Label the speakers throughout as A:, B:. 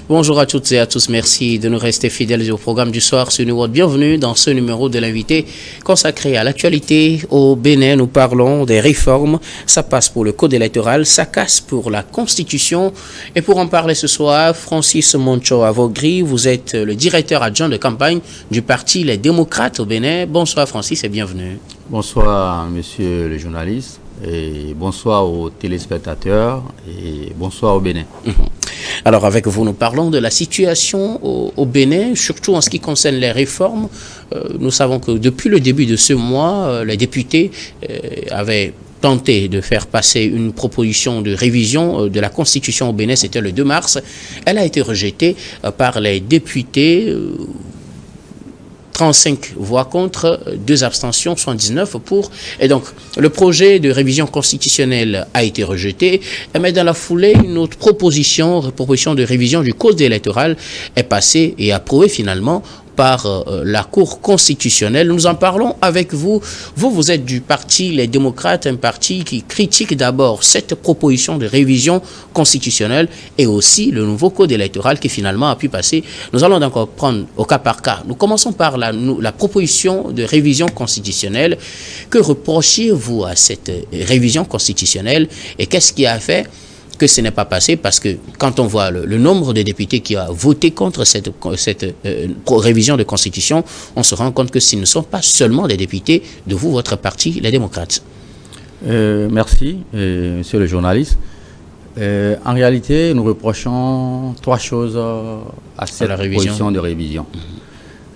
A: Bonjour à toutes et à tous, merci de nous rester fidèles au programme du soir sur New World. Bienvenue dans ce numéro de l'invité consacré à l'actualité. Au Bénin, nous parlons des réformes. Ça passe pour le code électoral, ça casse pour la Constitution. Et pour en parler ce soir, Francis Moncho Avogri, vous êtes le directeur adjoint de campagne du parti Les Démocrates au Bénin. Bonsoir Francis et bienvenue.
B: Bonsoir monsieur le journaliste et bonsoir aux téléspectateurs et bonsoir au Bénin.
A: Alors avec vous, nous parlons de la situation au Bénin, surtout en ce qui concerne les réformes. Nous savons que depuis le début de ce mois, les députés avaient tenté de faire passer une proposition de révision de la Constitution au Bénin, c'était le 2 mars. Elle a été rejetée par les députés. 35 voix contre, 2 abstentions, 79 pour. Et donc, le projet de révision constitutionnelle a été rejeté. Mais dans la foulée, une autre proposition de révision du code électoral est passée et approuvée finalement par la Cour constitutionnelle. Nous en parlons avec vous. Vous êtes du parti Les Démocrates, un parti qui critique d'abord cette proposition de révision constitutionnelle et aussi le nouveau code électoral qui finalement a pu passer. Nous allons donc prendre au cas par cas. Nous commençons par la proposition de révision constitutionnelle. Que reprochez-vous à cette révision constitutionnelle et qu'est-ce qui a fait que ce n'est pas passé? Parce que quand on voit le nombre de députés qui a voté contre cette révision de constitution, on se rend compte que ce ne sont pas seulement des députés de votre parti, les démocrates.
B: Merci, monsieur le journaliste. En réalité, nous reprochons 3 choses à cette proposition de révision.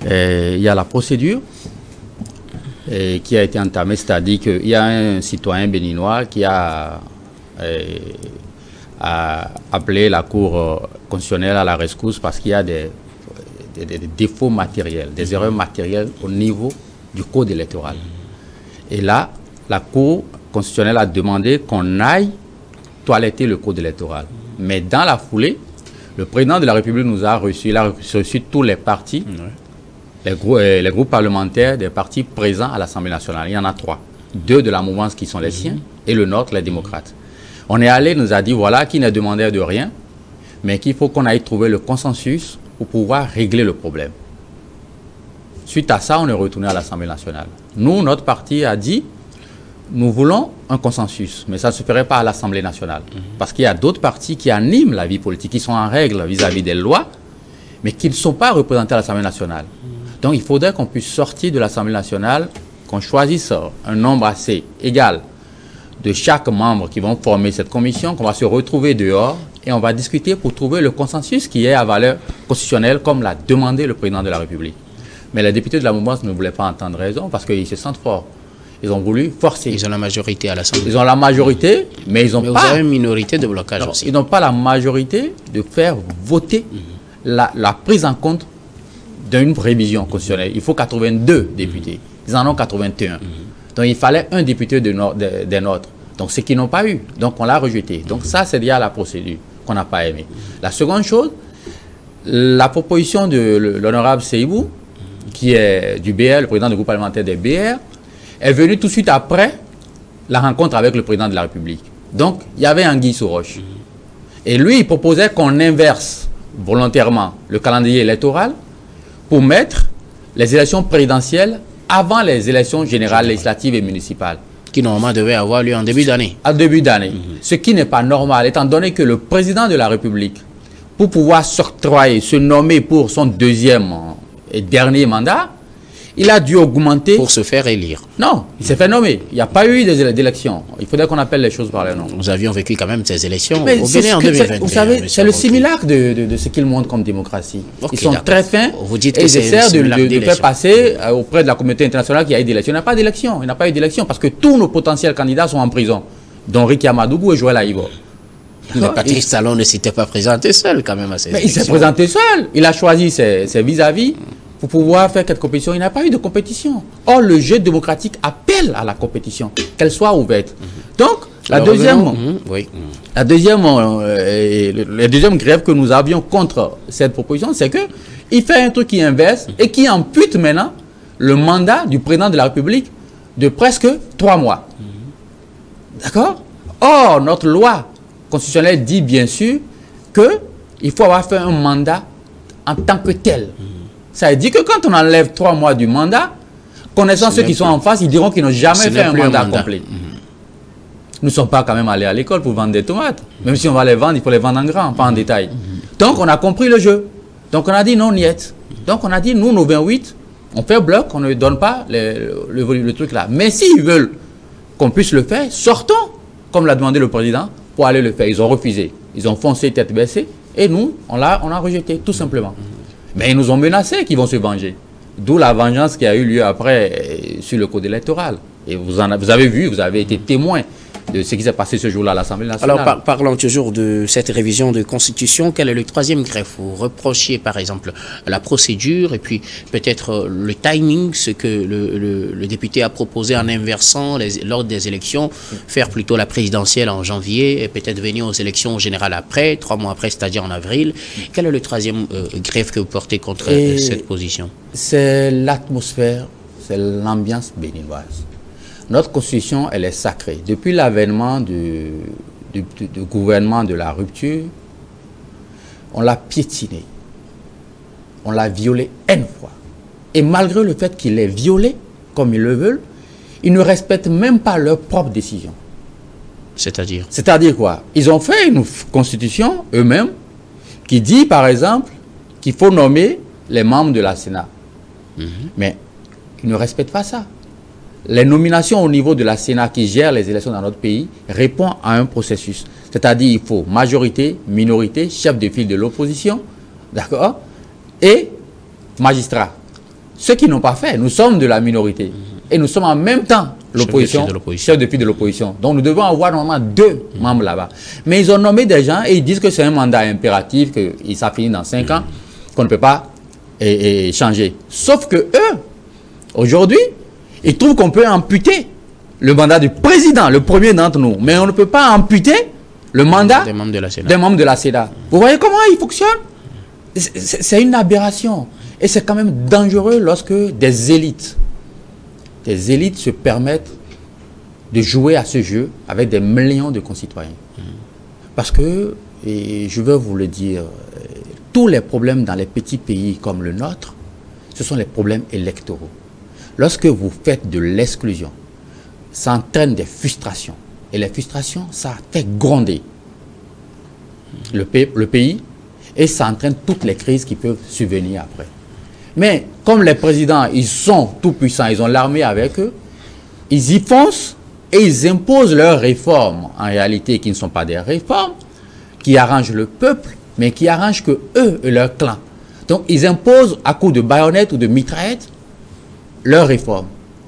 B: Il y a la procédure qui a été entamée, c'est-à-dire qu'il y a un citoyen béninois qui a appelé la Cour constitutionnelle à la rescousse parce qu'il y a des défauts matériels, des erreurs matérielles au niveau du code électoral. Et là, la Cour constitutionnelle a demandé qu'on aille toiletter le code électoral. Mais dans la foulée, le président de la République nous a reçu, il a reçu tous les partis, les groupes parlementaires des partis présents à l'Assemblée nationale. Il y en a 3. 2 de la mouvance qui sont les siens et le nôtre, les démocrates. On est allé, nous a dit, voilà, qu'il ne demandait de rien, mais qu'il faut qu'on aille trouver le consensus pour pouvoir régler le problème. Suite à ça, on est retourné à l'Assemblée nationale. Nous, notre parti a dit, nous voulons un consensus, mais ça ne se ferait pas à l'Assemblée nationale. Parce qu'il y a d'autres partis qui animent la vie politique, qui sont en règle vis-à-vis des lois, mais qui ne sont pas représentés à l'Assemblée nationale. Donc, il faudrait qu'on puisse sortir de l'Assemblée nationale, qu'on choisisse un nombre assez égal de chaque membre qui vont former cette commission, qu'on va se retrouver dehors et on va discuter pour trouver le consensus qui est à valeur constitutionnelle comme l'a demandé le président de la République. Mais les députés de la mouvance ne voulaient pas entendre raison parce qu'ils se sentent forts. Ils ont voulu forcer.
A: Ils ont la majorité à l'Assemblée.
B: Ils ont la majorité, mais ils n'ont pas...
A: Vous avez une minorité de blocage aussi.
B: Ils n'ont pas la majorité de faire voter la prise en compte d'une révision constitutionnelle. Il faut 82 députés. Ils en ont 81. Donc, il fallait un député des nôtres. Donc, ce qu'ils n'ont pas eu. Donc, on l'a rejeté. Donc, ça, c'est lié à la procédure qu'on n'a pas aimé. La seconde chose, la proposition de l'honorable Seibou, qui est du BR, le président du groupe parlementaire des BR, est venue tout de suite après la rencontre avec le président de la République. Donc, il y avait anguille sous roche. Et lui, il proposait qu'on inverse volontairement le calendrier électoral pour mettre les élections présidentielles avant les élections générales, législatives et municipales.
A: Qui normalement devaient avoir lieu en début d'année.
B: En début d'année. Ce qui n'est pas normal, étant donné que le président de la République, pour pouvoir s'octroyer, se nommer pour son 2e et dernier mandat, il a dû augmenter...
A: Pour se faire élire.
B: Non, il s'est fait nommer. Il n'y a pas eu d'élection. Il faudrait qu'on appelle les choses par leur nom.
A: Nous avions vécu quand même ces élections
B: mais
A: au Bénin en 2021.
B: Vous savez, c'est le simulacre de ce qu'ils montrent comme démocratie.
A: Okay,
B: ils sont très fins
A: vous dites
B: et
A: que
B: ils essaient de faire passer auprès de la communauté internationale qu'il y a eu des élections. Il n'y a pas d'élection. Il n'y a pas eu d'élection parce que tous nos potentiels candidats sont en prison, dont Ricky Amadougou et Joël Aïbo.
A: Mais Patrice Talon ne s'était pas présenté seul quand même à ces élections.
B: Il s'est présenté seul. Il a choisi ses vis-à-vis pour pouvoir faire cette compétition. Il n'y a pas eu de compétition. Or, le jeu démocratique appelle à la compétition, qu'elle soit ouverte. Donc, la deuxième grève que nous avions contre cette proposition, c'est qu'il fait un truc qui inverse et qui ampute maintenant le mandat du président de la République de presque 3 mois. D'accord? Or, notre loi constitutionnelle dit bien sûr que il faut avoir fait un mandat en tant que tel. Ça veut dire que quand on enlève 3 mois du mandat, connaissant ceux qui sont en face, ils diront qu'ils n'ont jamais fait un mandat complet. Nous ne sommes pas quand même allés à l'école pour vendre des tomates. Même si on va les vendre, il faut les vendre en grand, pas en détail. Donc on a compris le jeu. Donc on a dit non, niet. Donc on a dit, nous, nos 28, on fait bloc, on ne donne pas le truc là. Mais s'ils veulent qu'on puisse le faire, sortons, comme l'a demandé le président, pour aller le faire. Ils ont refusé. Ils ont foncé tête baissée. Et nous, on a rejeté, tout simplement. Mais ils nous ont menacés qu'ils vont se venger. D'où la vengeance qui a eu lieu après sur le code électoral. Et vous avez vu, vous avez été témoin de ce qui s'est passé ce jour-là à l'Assemblée nationale.
A: Alors, parlons toujours de cette révision de Constitution. Quel est le troisième greffe? Vous reprochiez, par exemple, la procédure et puis peut-être le timing, ce que le député a proposé en inversant l'ordre des élections, faire plutôt la présidentielle en janvier et peut-être venir aux élections générales après, 3 mois après, c'est-à-dire en avril. Quel est le troisième greffe que vous portez contre cette position?
B: C'est l'atmosphère, c'est l'ambiance béninoise. Notre constitution, elle est sacrée. Depuis l'avènement du gouvernement de la rupture, on l'a piétinée. On l'a violée N fois. Et malgré le fait qu'ils l'aient violée, comme ils le veulent, ils ne respectent même pas leurs propres décisions.
A: C'est-à-dire?
B: C'est-à-dire quoi? Ils ont fait une constitution, eux-mêmes, qui dit, par exemple, qu'il faut nommer les membres de la Sénat. Mais ils ne respectent pas ça. Les nominations au niveau de la Sénat qui gère les élections dans notre pays répondent à un processus. C'est-à-dire il faut majorité, minorité, chef de file de l'opposition, d'accord, et magistrat. Ceux qui n'ont pas fait, nous sommes de la minorité. Et nous sommes en même temps l'opposition, chef de file de l'opposition. Donc nous devons avoir normalement 2 membres là-bas. Mais ils ont nommé des gens et ils disent que c'est un mandat impératif, qu'il ça finit dans 5 ans, qu'on ne peut pas changer. Sauf que eux, aujourd'hui, ils trouvent qu'on peut amputer le mandat du président, le premier d'entre nous. Mais on ne peut pas amputer le mandat des membres de la Sénat. Vous voyez comment il fonctionne? C'est une aberration. Et c'est quand même dangereux lorsque des élites se permettent de jouer à ce jeu avec des millions de concitoyens. Parce que, et je veux vous le dire, tous les problèmes dans les petits pays comme le nôtre, ce sont les problèmes électoraux. Lorsque vous faites de l'exclusion, ça entraîne des frustrations. Et les frustrations, ça fait gronder le pays et ça entraîne toutes les crises qui peuvent survenir après. Mais comme les présidents, ils sont tout puissants, ils ont l'armée avec eux, ils y foncent et ils imposent leurs réformes, en réalité qui ne sont pas des réformes, qui arrangent le peuple, mais qui arrangent que eux et leur clan. Donc ils imposent à coups de baïonnettes ou de mitraillettes leur réforme.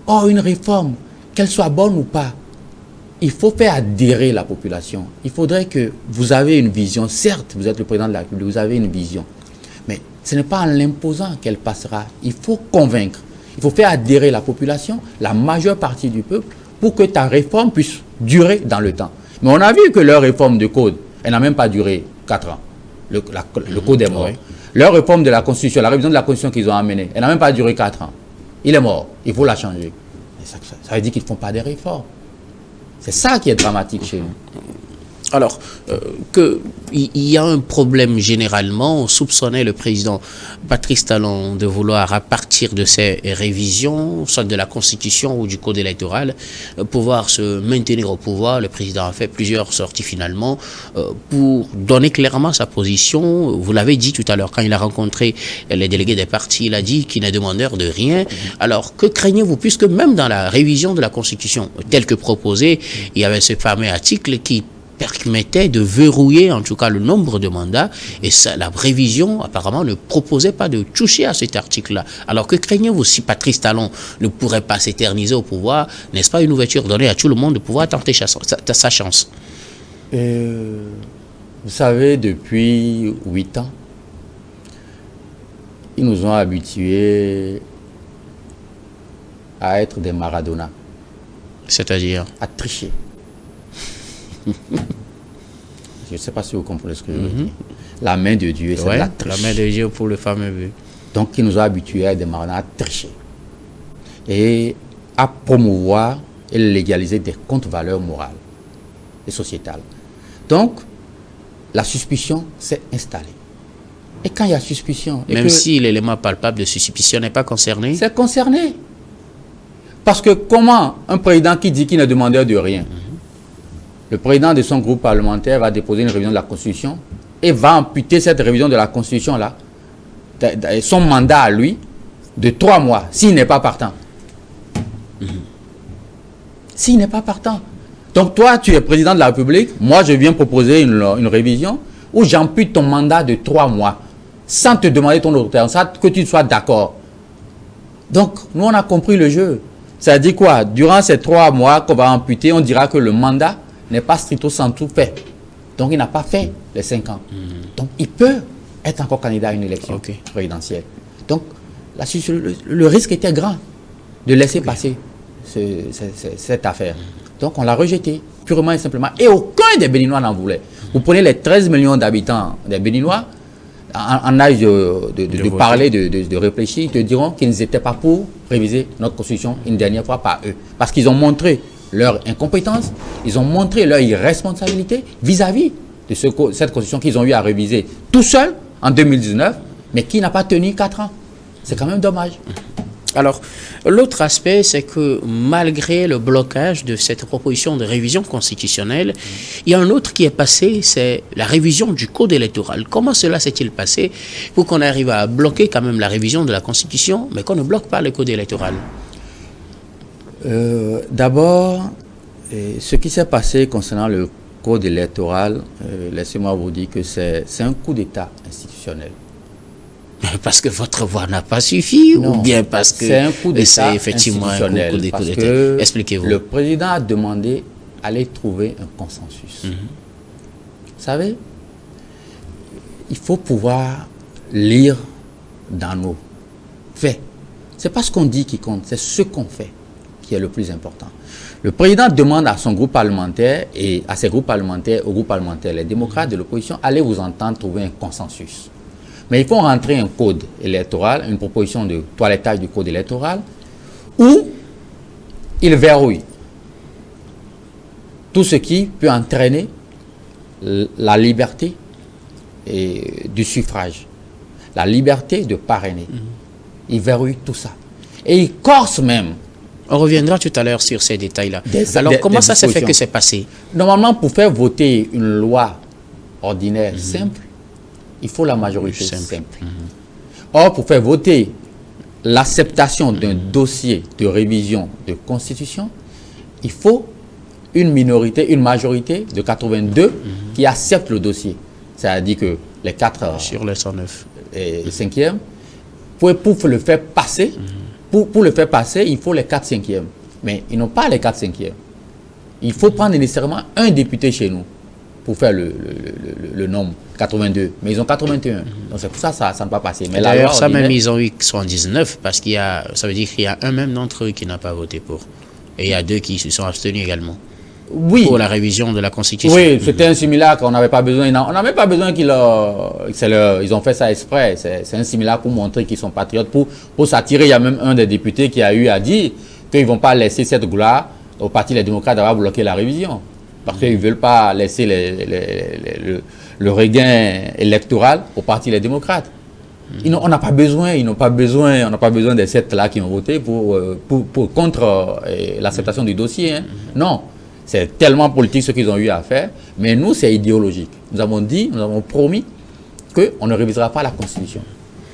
B: Or, une réforme, qu'elle soit bonne ou pas, il faut faire adhérer la population. Il faudrait que vous avez une vision. Certes, vous êtes le président de la République, vous avez une vision. Mais ce n'est pas en l'imposant qu'elle passera. Il faut convaincre. Il faut faire adhérer la population, la majeure partie du peuple, pour que ta réforme puisse durer dans le temps. Mais on a vu que leur réforme de code, elle n'a même pas duré 4 ans. Le code est mort. Oui. Leur réforme de la Constitution, la révision de la Constitution qu'ils ont amenée, elle n'a même pas duré 4 ans. Il est mort, il faut la changer. Ça veut dire qu'ils ne font pas des réformes. C'est ça qui est dramatique chez nous.
A: Alors, il y a un problème généralement. On soupçonnait le président Patrice Talon de vouloir, à partir de ces révisions, soit de la Constitution ou du Code électoral, pouvoir se maintenir au pouvoir. Le président a fait plusieurs sorties finalement pour donner clairement sa position. Vous l'avez dit tout à l'heure, quand il a rencontré les délégués des partis, il a dit qu'il n'est demandeur de rien. Alors, que craignez-vous? Puisque même dans la révision de la Constitution, telle que proposée, il y avait ce fameux article qui permettait de verrouiller en tout cas le nombre de mandats et ça, la révision apparemment ne proposait pas de toucher à cet article-là. Alors que craignez-vous si Patrice Talon ne pourrait pas s'éterniser au pouvoir? N'est-ce pas une ouverture donnée à tout le monde de pouvoir tenter sa chance?
B: Vous savez, depuis 8 ans, ils nous ont habitués à être des Maradona.
A: C'est-à-dire?
B: À tricher. Je ne sais pas si vous comprenez ce que je veux dire. La main de Dieu, c'est la triche.
A: La main de Dieu pour le fameux but.
B: Donc, ils nous ont habitués à des Maradona à tricher. Et à promouvoir et légaliser des contre-valeurs morales et sociétales. Donc, la suspicion s'est installée. Et quand il y a suspicion...
A: Même si l'élément palpable de suspicion n'est pas concerné?
B: C'est concerné. Parce que comment un président qui dit qu'il n'est demandeur de rien, le président de son groupe parlementaire va déposer une révision de la Constitution et va amputer cette révision de la Constitution-là, son mandat à lui, de 3 mois, s'il n'est pas partant. S'il n'est pas partant. Donc toi, tu es président de la République, moi je viens proposer une révision où j'ampute ton mandat de 3 mois, sans te demander ton autorisation, sans que tu sois d'accord. Donc, nous on a compris le jeu. Ça dit quoi? Durant ces 3 mois qu'on va amputer, on dira que le mandat n'est pas stricto sensu fait. Donc il n'a pas fait les 5 ans. Donc il peut être encore candidat à une élection présidentielle. Donc le risque était grand de laisser passer cette affaire. Donc on l'a rejeté, purement et simplement. Et aucun des Béninois n'en voulait. Vous prenez les 13 millions d'habitants des Béninois, en âge de parler, de réfléchir, ils te diront qu'ils n'étaient pas pour réviser notre Constitution une dernière fois par eux. Parce qu'ils ont montré leur incompétence, ils ont montré leur irresponsabilité vis-à-vis de cette Constitution qu'ils ont eu à réviser tout seuls en 2019, mais qui n'a pas tenu 4 ans. C'est quand même dommage.
A: Alors, l'autre aspect, c'est que malgré le blocage de cette proposition de révision constitutionnelle, il y a un autre qui est passé, c'est la révision du code électoral. Comment cela s'est-il passé pour qu'on arrive à bloquer quand même la révision de la Constitution, mais qu'on ne bloque pas le code électoral?
B: D'abord, ce qui s'est passé concernant le code électoral, laissez-moi vous dire que c'est un coup d'État institutionnel.
A: Parce que votre voix n'a pas suffi,
B: non,
A: ou bien parce que
B: c'est un coup d'État
A: effectivement
B: institutionnel,
A: un coup
B: parce
A: d'État.
B: que
A: Expliquez-vous.
B: Le président a demandé d'aller trouver un consensus. Vous savez, il faut pouvoir lire dans nos faits. C'est pas ce qu'on dit qui compte, c'est ce qu'on fait qui est le plus important. Le président demande à son groupe parlementaire et à ses groupes parlementaires, aux groupes parlementaires, les démocrates de l'opposition, allez vous entendre trouver un consensus. Mais il faut rentrer un code électoral, une proposition de toilettage du code électoral, où il verrouille tout ce qui peut entraîner la liberté du suffrage, la liberté de parrainer. Il verrouille tout ça. Et il corse même.
A: On reviendra tout à l'heure sur ces détails-là. Alors, comment ça s'est fait que c'est passé?
B: Normalement, pour faire voter une loi ordinaire simple, il faut la majorité simple. Or, pour faire voter l'acceptation d'un dossier de révision de constitution, il faut une majorité de 82 qui accepte le dossier. C'est-à-dire que les 4
A: sur les 109
B: et 5e, pour le faire passer, pour le faire passer, il faut les 4 5e. Mais ils n'ont pas les 4 5e. Il faut prendre nécessairement un député chez nous pour faire le nombre 82, mais ils ont 81. Donc c'est pour ça que ça ne va pas passer. Mais
A: d'ailleurs, ça même, ils ont eu 79, parce qu'il y a, ça veut dire qu'il y a un même d'entre eux qui n'a pas voté pour. Et il y a 2 qui se sont abstenus également.
B: Oui.
A: Pour la révision de la Constitution.
B: Oui, c'était un simulacre, on n'avait pas besoin, on n'avait pas besoin qu'ils ils ont fait ça exprès. C'est un simulacre pour montrer qu'ils sont patriotes, pour s'attirer. Il y a même un des députés qui a eu à dire qu'ils ne vont pas laisser cette gloire au Parti des démocrates d'avoir bloqué la révision. Parce qu'ils ne veulent pas laisser le regain électoral au Parti des démocrates. On n'a pas besoin, on n'a pas besoin des 7 là qui ont voté contre l'acceptation du dossier. Hein. Non, c'est tellement politique ce qu'ils ont eu à faire, mais nous c'est idéologique. Nous avons promis qu'on ne révisera pas la Constitution.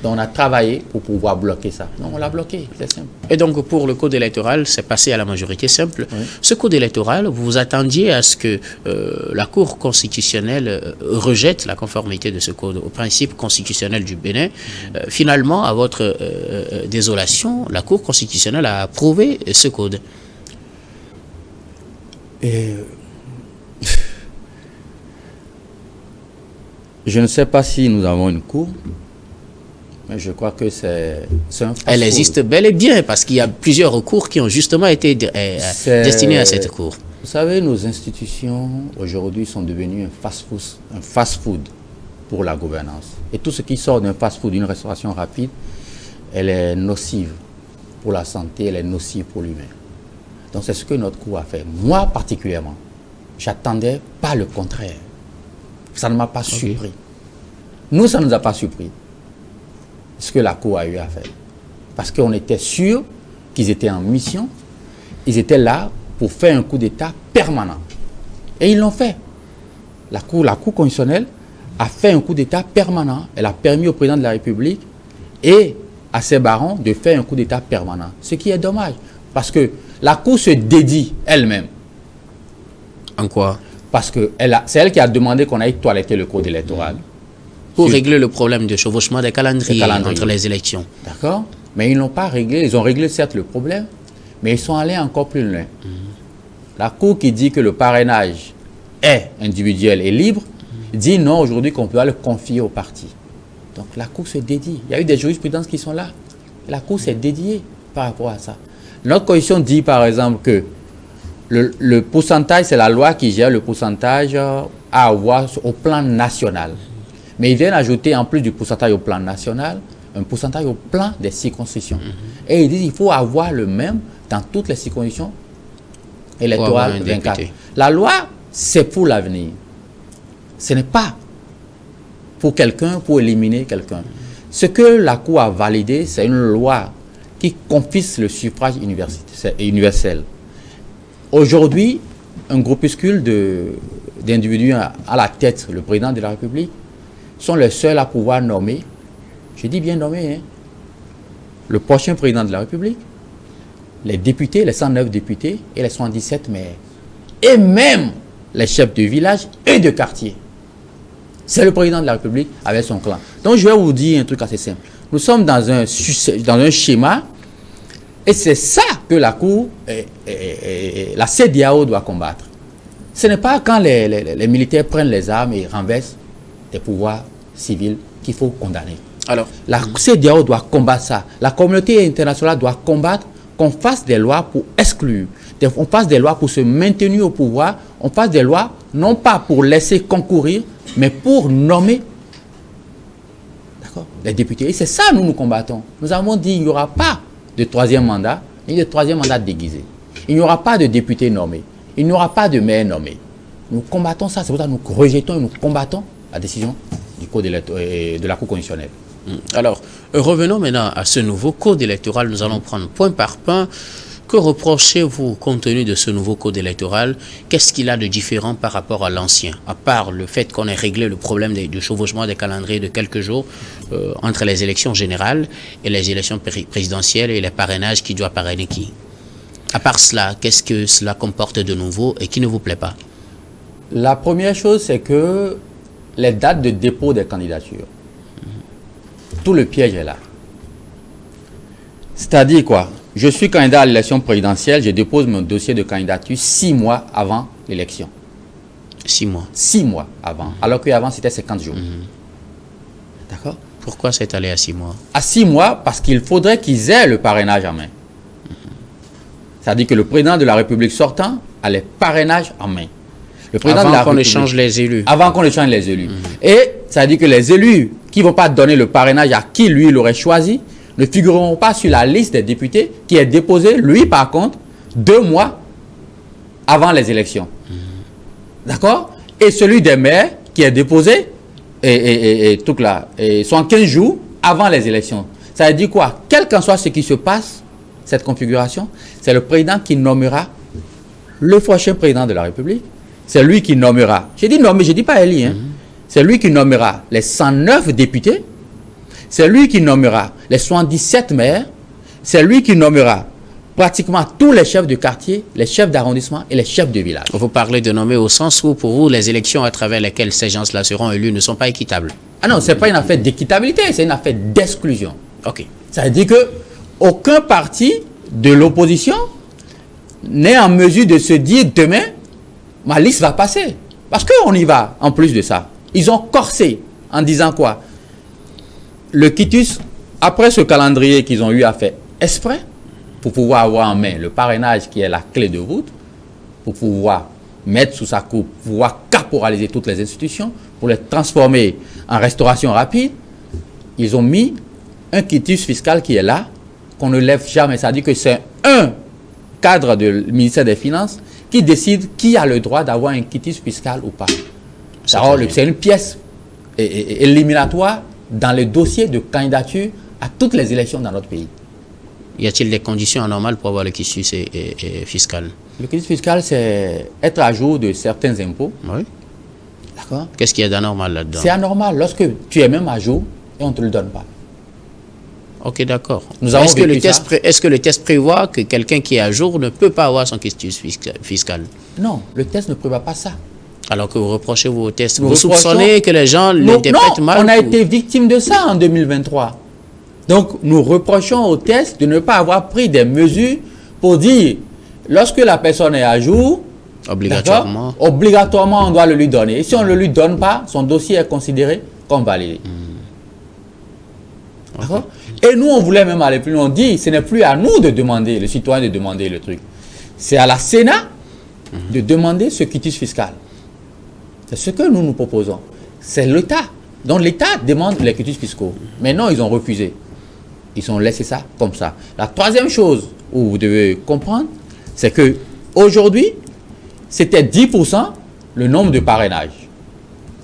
B: Donc on a travaillé pour pouvoir bloquer ça. Donc on l'a bloqué, c'est simple.
A: Et donc pour le code électoral, c'est passé à la majorité simple. Oui. Ce code électoral, vous vous attendiez à ce que la Cour constitutionnelle rejette la conformité de ce code au principe constitutionnel du Bénin. Finalement, à votre désolation, la Cour constitutionnelle a approuvé ce code.
B: Je ne sais pas si nous avons une Cour. Mais je crois que c'est un fast-food.
A: Elle existe bel et bien parce qu'il y a plusieurs recours qui ont justement été destinés à cette cour.
B: Vous savez, nos institutions aujourd'hui sont devenues un fast-food pour la gouvernance. Et tout ce qui sort d'un fast-food, d'une restauration rapide, elle est nocive pour la santé, elle est nocive pour l'humain. Donc c'est ce que notre cour a fait. Moi particulièrement, j'attendais pas le contraire. Ça ne m'a pas surpris. Nous, ça ne nous a pas surpris ce que la Cour a eu à faire. Parce qu'on était sûr qu'ils étaient en mission, ils étaient là pour faire un coup d'État permanent. Et ils l'ont fait. La Cour constitutionnelle a fait un coup d'État permanent. Elle a permis au président de la République et à ses barons de faire un coup d'État permanent. Ce qui est dommage. Parce que la Cour se dédie elle-même.
A: En quoi?
B: Parce que c'est elle qui a demandé qu'on aille toiletter le code électoral.
A: Pour régler le problème de chevauchement des calendriers entre les élections.
B: D'accord? Mais ils n'ont pas réglé. Ils ont réglé certes le problème, mais ils sont allés encore plus loin. La Cour qui dit que le parrainage est individuel et libre, dit non aujourd'hui qu'on doit le confier au parti. Donc la Cour se dédie. Il y a eu des jurisprudences qui sont là. La Cour s'est dédiée par rapport à ça. Notre constitution dit par exemple que le pourcentage, c'est la loi qui gère le pourcentage à avoir au plan national. Mais ils viennent ajouter en plus du pourcentage au plan national, un pourcentage au plan des circonscriptions. Et ils disent qu'il faut avoir le même dans toutes les circonscriptions électorales 24. La loi, c'est pour l'avenir. Ce n'est pas pour quelqu'un, pour éliminer quelqu'un. Ce que la Cour a validé, c'est une loi qui confisque le suffrage universel. Aujourd'hui, un groupuscule d'individus à la tête, le président de la République, sont les seuls à pouvoir nommer, je dis bien nommer, hein, le prochain président de la République, les députés, les 109 députés et les 77 maires. Et même les chefs de village et de quartier. C'est le président de la République avec son clan. Donc je vais vous dire un truc assez simple. Nous sommes dans un schéma et c'est ça que la Cour, la CEDEAO doit combattre. Ce n'est pas quand les militaires prennent les armes et renversent des pouvoirs civils qu'il faut condamner. Alors, la CEDEAO doit combattre ça. La communauté internationale doit combattre qu'on fasse des lois pour exclure. On fasse des lois pour se maintenir au pouvoir. On fasse des lois non pas pour laisser concourir, mais pour nommer les députés. Et c'est ça nous combattons. Nous avons dit qu'il n'y aura pas de troisième mandat, ni de troisième mandat déguisé. Il n'y aura pas de députés nommés. Il n'y aura pas de maire nommé. Nous combattons ça. C'est pour ça que nous rejetons et nous combattons la décision du code de la Cour constitutionnelle.
A: Alors, revenons maintenant à ce nouveau code électoral. Nous allons prendre point par point. Que reprochez-vous compte tenu de ce nouveau code électoral? Qu'est-ce qu'il a de différent par rapport à l'ancien? À part le fait qu'on ait réglé le problème du chevauchement des calendriers de quelques jours entre les élections générales et les élections présidentielles et les parrainages qui doivent parrainer qui? À part cela, qu'est-ce que cela comporte de nouveau et qui ne vous plaît pas?
B: La première chose, c'est que les dates de dépôt des candidatures. Tout le piège est là. C'est-à-dire quoi? Je suis candidat à l'élection présidentielle, je dépose mon dossier de candidature 6 mois avant l'élection.
A: 6 mois?
B: 6 mois avant, alors qu'avant c'était 50 jours. D'accord?
A: Pourquoi c'est allé à 6 mois?
B: À 6 mois, parce qu'il faudrait qu'ils aient le parrainage en main. C'est-à-dire que le président de la République sortant a les parrainages en main. Le président
A: avant
B: de la
A: qu'on
B: République,
A: échange les élus.
B: Avant qu'on échange les élus. Et ça veut dire que les élus qui ne vont pas donner le parrainage à qui lui il aurait choisi ne figureront pas sur la liste des députés qui est déposée, lui par contre, 2 mois avant les élections. D'accord? Et celui des maires qui est déposé, et tout là, sont 15 jours avant les élections. Ça veut dire quoi? Quel qu'en soit ce qui se passe, cette configuration, c'est le président qui nommera le prochain président de la République. C'est lui qui nommera, j'ai dit nommer, je ne dis pas élu, hein. C'est lui qui nommera les 109 députés, c'est lui qui nommera les 77 maires, c'est lui qui nommera pratiquement tous les chefs de quartier, les chefs d'arrondissement et les chefs de village.
A: Vous parlez de nommer au sens où, pour vous, les élections à travers lesquelles ces gens-là seront élus ne sont pas équitables.
B: Ah non, ce n'est pas une affaire d'équitabilité, c'est une affaire d'exclusion.
A: Ok.
B: Ça veut dire qu'aucun parti de l'opposition n'est en mesure de se dire demain, ma liste va passer. Parce qu'on y va, en plus de ça. Ils ont corsé en disant quoi? Le quitus, après ce calendrier qu'ils ont eu à faire exprès, pour pouvoir avoir en main le parrainage qui est la clé de voûte, pour pouvoir mettre sous sa coupe, pouvoir caporaliser toutes les institutions, pour les transformer en restauration rapide, ils ont mis un quitus fiscal qui est là, qu'on ne lève jamais. Ça dit que c'est un cadre du ministère des Finances qui décide qui a le droit d'avoir un quitus fiscal ou pas. C'est une pièce éliminatoire dans les dossiers de candidature à toutes les élections dans notre pays.
A: Y a-t-il des conditions anormales pour avoir le quitus fiscal?
B: Le quitus fiscal, c'est être à jour de certains impôts.
A: Oui.
B: D'accord?
A: Qu'est-ce qu'il y a d'anormal là-dedans?
B: C'est anormal lorsque tu es même à jour et on ne te le donne pas.
A: Ok, d'accord.
B: Nous avons
A: Est-ce que,
B: vécu ça.
A: est-ce que le test prévoit que quelqu'un qui est à jour ne peut pas avoir son quitus fiscal?
B: Non, le test ne prévoit pas ça.
A: Alors que vous reprochez vos tests.
B: Nous
A: Vous soupçonnez que les gens l'interprètent mal?
B: On a été victime de ça en 2023. Donc, nous reprochons aux tests de ne pas avoir pris des mesures pour dire, lorsque la personne est à jour,
A: obligatoirement,
B: on doit le lui donner. Et si on ne le lui donne pas, son dossier est considéré comme validé. D'accord? Et nous, on voulait même aller plus loin. On dit, ce n'est plus à nous de demander, le citoyen de demander le truc. C'est à la Sénat de demander ce quitus fiscal. C'est ce que nous proposons. C'est l'État. Donc l'État demande les quitus fiscaux. Mais non, ils ont refusé. Ils ont laissé ça comme ça. La troisième chose où vous devez comprendre, c'est que aujourd'hui, c'était 10% le nombre de parrainages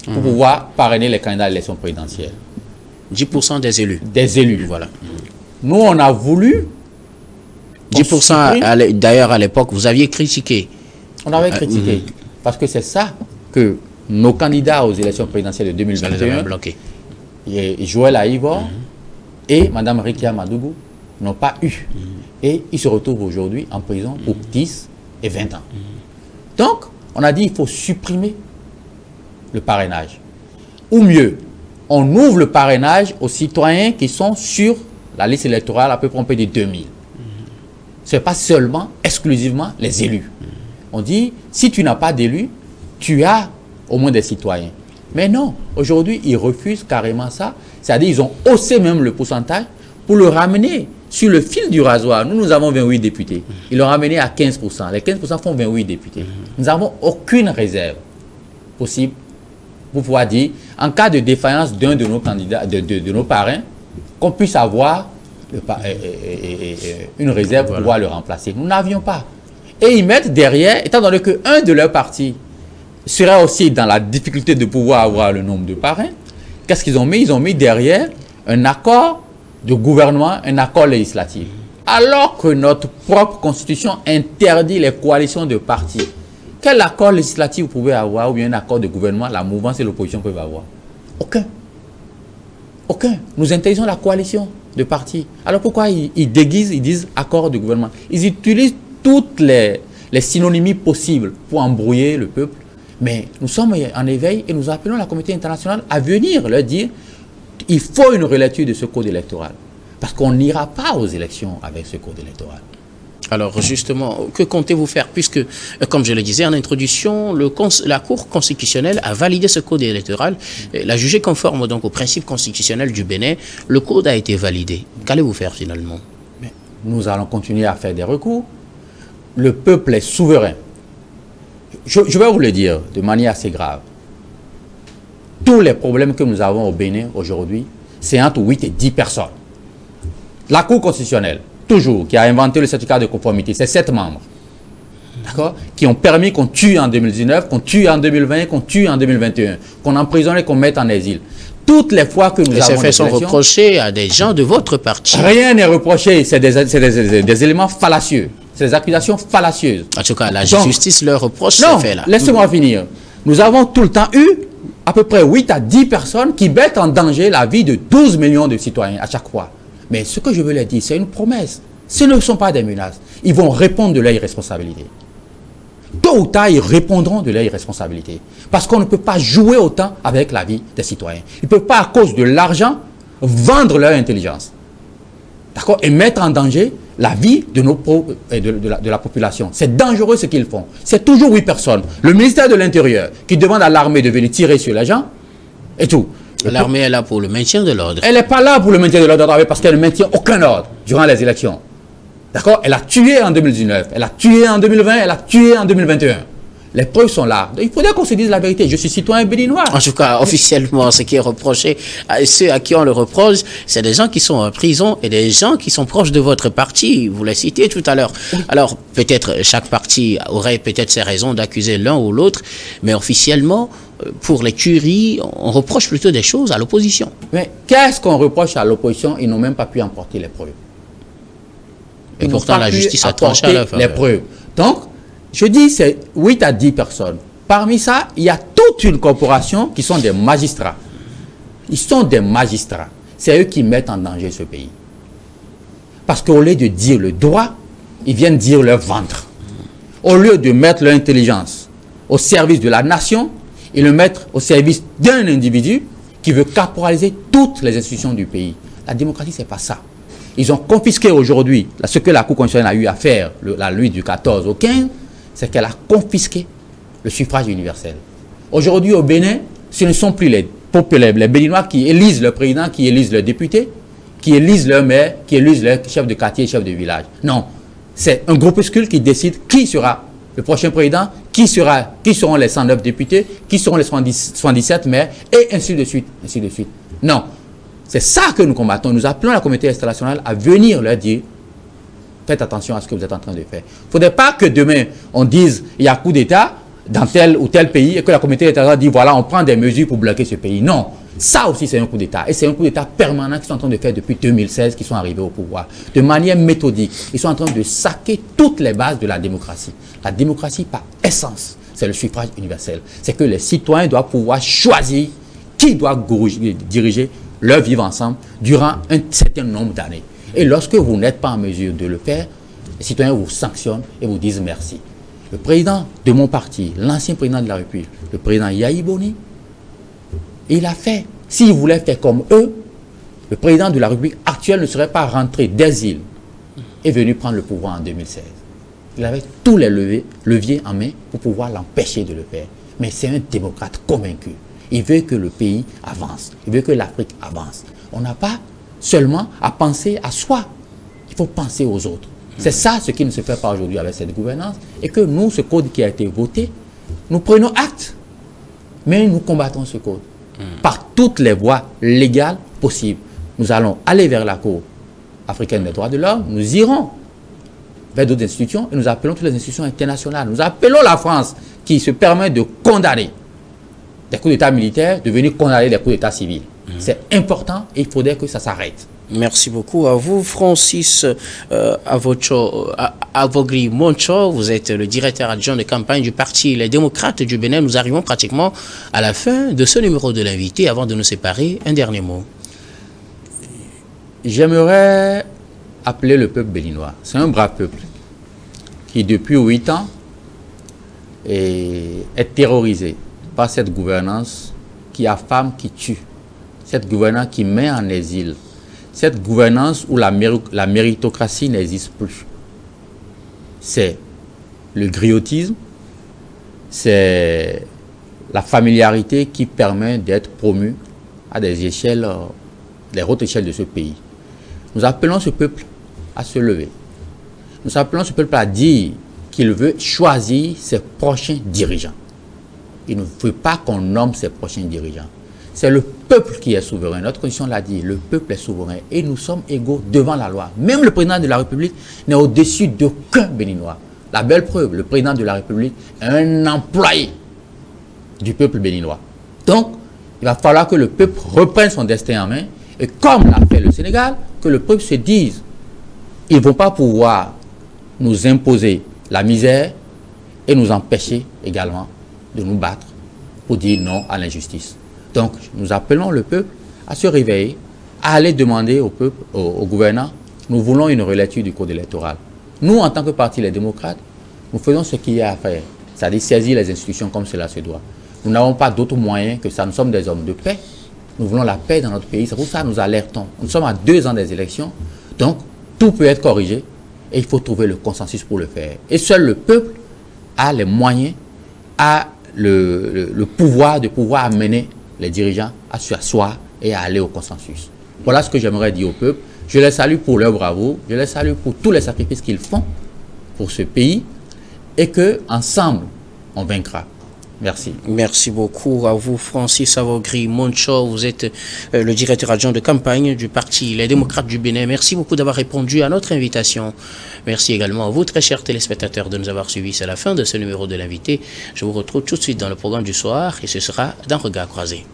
B: pour pouvoir parrainer les candidats à l'élection présidentielle.
A: 10% des élus.
B: Des élus.
A: Voilà.
B: Nous, on a voulu...
A: 10%, d'ailleurs, à l'époque, vous aviez critiqué.
B: On avait critiqué. Parce que c'est ça que nos candidats aux élections présidentielles de 2021, Joël Aïvor et Mme Rikia Madougou, n'ont pas eu. Et ils se retrouvent aujourd'hui en prison pour 10 et 20 ans. Donc, on a dit qu'il faut supprimer le parrainage. Ou mieux, on ouvre le parrainage aux citoyens qui sont sur la liste électorale à peu près on peut dire 2000. Ce n'est pas seulement, exclusivement les élus. On dit, si tu n'as pas d'élus, tu as au moins des citoyens. Mais non, aujourd'hui, ils refusent carrément ça. C'est-à-dire ils ont haussé même le pourcentage pour le ramener sur le fil du rasoir. Nous avons 28 députés. Ils l'ont ramené à 15%. Les 15% font 28 députés. Nous n'avons aucune réserve possible pour pouvoir dire, en cas de défaillance d'un de nos candidats, de nos parrains, qu'on puisse avoir une réserve pour pouvoir le remplacer. Nous n'avions pas. Et ils mettent derrière, étant donné qu'un de leurs partis serait aussi dans la difficulté de pouvoir avoir le nombre de parrains, qu'est-ce qu'ils ont mis? Ils ont mis derrière un accord de gouvernement, un accord législatif. Alors que notre propre constitution interdit les coalitions de partis. Quel accord législatif vous pouvez avoir ou bien un accord de gouvernement, la mouvance et l'opposition peuvent avoir? Aucun. Aucun. Nous interdisons la coalition de partis. Alors pourquoi ils déguisent, ils disent accord de gouvernement? Ils utilisent toutes les synonymies possibles pour embrouiller le peuple. Mais nous sommes en éveil et nous appelons la communauté internationale à venir leur dire il faut une relecture de ce code électoral. Parce qu'on n'ira pas aux élections avec ce code électoral.
A: Alors justement, que comptez-vous faire? Puisque, comme je le disais en introduction, la Cour constitutionnelle a validé ce code électoral, l'a jugé conforme donc au principe constitutionnel du Bénin. Le code a été validé. Qu'allez-vous faire finalement?
B: Mais nous allons continuer à faire des recours. Le peuple est souverain. Je vais vous le dire de manière assez grave. Tous les problèmes que nous avons au Bénin aujourd'hui, c'est entre 8 et 10 personnes. La Cour constitutionnelle, toujours, qui a inventé le certificat de conformité, c'est 7 membres. D'accord? Qui ont permis qu'on tue en 2019, qu'on tue en 2020, qu'on tue en 2021, qu'on emprisonne et qu'on mette en exil. Toutes les fois que nous avons
A: ces faits sont reprochés à des gens de votre parti.
B: Rien n'est reproché, c'est des éléments fallacieux. C'est des accusations fallacieuses.
A: En tout cas, la justice leur reproche ces faits-là.
B: Laissez-moi finir. Nous avons tout le temps eu à peu près 8 à 10 personnes qui mettent en danger la vie de 12 millions de citoyens à chaque fois. Mais ce que je veux leur dire, c'est une promesse. Ce ne sont pas des menaces. Ils vont répondre de leur irresponsabilité. Tôt ou tard, ils répondront de leur irresponsabilité. Parce qu'on ne peut pas jouer autant avec la vie des citoyens. Ils ne peuvent pas, à cause de l'argent, vendre leur intelligence. D'accord? Et mettre en danger la vie de la population. C'est dangereux ce qu'ils font. C'est toujours 8 personnes. Le ministère de l'Intérieur qui demande à l'armée de venir tirer sur les gens et tout.
A: L'armée est là pour le maintien de l'ordre.
B: Elle n'est pas là pour le maintien de l'ordre parce qu'elle ne maintient aucun ordre durant les élections. D'accord? Elle a tué en 2019, elle a tué en 2020, elle a tué en 2021. Les preuves sont là. Il faudrait qu'on se dise la vérité. Je suis citoyen béninois.
A: En tout cas, officiellement, ce qui est reproché, ceux à qui on le reproche, c'est des gens qui sont en prison et des gens qui sont proches de votre parti. Vous l'avez cité tout à l'heure. Alors, peut-être chaque parti aurait peut-être ses raisons d'accuser l'un ou l'autre, mais officiellement, pour les tueries, on reproche plutôt des choses à l'opposition.
B: Mais qu'est-ce qu'on reproche à l'opposition? Ils n'ont même pas pu emporter les preuves.
A: Et pourtant, la justice a tranché à leur faveur.
B: Les preuves. Donc, je dis, c'est 8 à 10 personnes. Parmi ça, il y a toute une corporation qui sont des magistrats. Ils sont des magistrats. C'est eux qui mettent en danger ce pays. Parce qu'au lieu de dire le droit, ils viennent dire leur ventre. Au lieu de mettre leur intelligence au service de la nation, ils le mettent au service d'un individu qui veut caporaliser toutes les institutions du pays. La démocratie, ce n'est pas ça. Ils ont confisqué aujourd'hui, ce que la Cour constitutionnelle a eu à faire, la nuit du 14 au 15, c'est qu'elle a confisqué le suffrage universel. Aujourd'hui, au Bénin, ce ne sont plus les populaires, les Béninois qui élisent le président, qui élisent le député, qui élisent leur maire, qui élisent leur chef de quartier, chef de village. Non, c'est un groupuscule qui décide qui sera le prochain président, qui seront les 109 députés, qui seront les 77 maires, et ainsi de suite, ainsi de suite. Non, c'est ça que nous combattons. Nous appelons la communauté internationale à venir leur dire faites attention à ce que vous êtes en train de faire. Il ne faudrait pas que demain, on dise il y a coup d'État dans tel ou tel pays et que la communauté internationale dit voilà, on prend des mesures pour bloquer ce pays. Non, ça aussi c'est un coup d'État. Et c'est un coup d'État permanent qu'ils sont en train de faire depuis 2016 qu'ils sont arrivés au pouvoir. De manière méthodique, ils sont en train de saquer toutes les bases de la démocratie. La démocratie, par essence, c'est le suffrage universel. C'est que les citoyens doivent pouvoir choisir qui doit diriger leur vivre ensemble durant un certain nombre d'années. Et lorsque vous n'êtes pas en mesure de le faire, les citoyens vous sanctionnent et vous disent merci. Le président de mon parti, l'ancien président de la République, le président Yahi Boni, il a fait. S'il voulait faire comme eux, le président de la République actuelle ne serait pas rentré des îles et venu prendre le pouvoir en 2016. Il avait tous les leviers en main pour pouvoir l'empêcher de le faire. Mais c'est un démocrate convaincu. Il veut que le pays avance. Il veut que l'Afrique avance. On n'a pas seulement à penser à soi. Il faut penser aux autres. C'est ça ce qui ne se fait pas aujourd'hui avec cette gouvernance. Et que nous, ce code qui a été voté, nous prenons acte. Mais nous combattons ce code par toutes les voies légales possibles. Nous allons aller vers la Cour africaine des droits de l'homme. Nous irons vers d'autres institutions et nous appelons toutes les institutions internationales. Nous appelons la France qui se permet de condamner des coups d'État militaires, de venir condamner des coups d'État civils. C'est important et il faudrait que ça s'arrête.
A: Merci beaucoup à vous, Francis Avogri Moncho. Vous êtes le directeur adjoint de campagne du Parti Les Démocrates du Bénin. Nous arrivons pratiquement à la fin de ce numéro de l'invité. Avant de nous séparer, un dernier mot.
B: J'aimerais appeler le peuple béninois. C'est un brave peuple qui, depuis 8 ans, est terrorisé par cette gouvernance qui affame, qui tue. Cette gouvernance qui met en exil. Cette gouvernance où la méritocratie n'existe plus. C'est le griotisme, c'est la familiarité qui permet d'être promu à des échelles, les hautes échelles de ce pays. Nous appelons ce peuple à se lever. Nous appelons ce peuple à dire qu'il veut choisir ses prochains dirigeants. Il ne veut pas qu'on nomme ses prochains dirigeants. C'est le peuple qui est souverain. Notre constitution l'a dit, le peuple est souverain et nous sommes égaux devant la loi. Même le président de la République n'est au-dessus d'aucun Béninois. La belle preuve, le président de la République est un employé du peuple béninois. Donc, il va falloir que le peuple reprenne son destin en main et comme l'a fait le Sénégal, que le peuple se dise, ils ne vont pas pouvoir nous imposer la misère et nous empêcher également de nous battre pour dire non à l'injustice. Donc, nous appelons le peuple à se réveiller, à aller demander au peuple, au gouvernant, nous voulons une relecture du code électoral. Nous, en tant que parti Les Démocrates, nous faisons ce qu'il y a à faire, c'est-à-dire saisir les institutions comme cela se doit. Nous n'avons pas d'autres moyens que ça. Nous sommes des hommes de paix. Nous voulons la paix dans notre pays. C'est pour ça que nous alertons. Nous sommes à 2 ans des élections. Donc, tout peut être corrigé et il faut trouver le consensus pour le faire. Et seul le peuple a les moyens, a le pouvoir de pouvoir amener les dirigeants à s'asseoir et à aller au consensus. Voilà ce que j'aimerais dire au peuple. Je les salue pour leur bravoure, je les salue pour tous les sacrifices qu'ils font pour ce pays et que ensemble on vaincra. Merci.
A: Merci beaucoup à vous, Francis Avogri Moncho. Vous êtes le directeur adjoint de campagne du Parti Les Démocrates du Bénin. Merci beaucoup d'avoir répondu à notre invitation. Merci également à vous, très chers téléspectateurs, de nous avoir suivis. C'est la fin de ce numéro de l'invité. Je vous retrouve tout de suite dans le programme du soir et ce sera d'un regard croisé.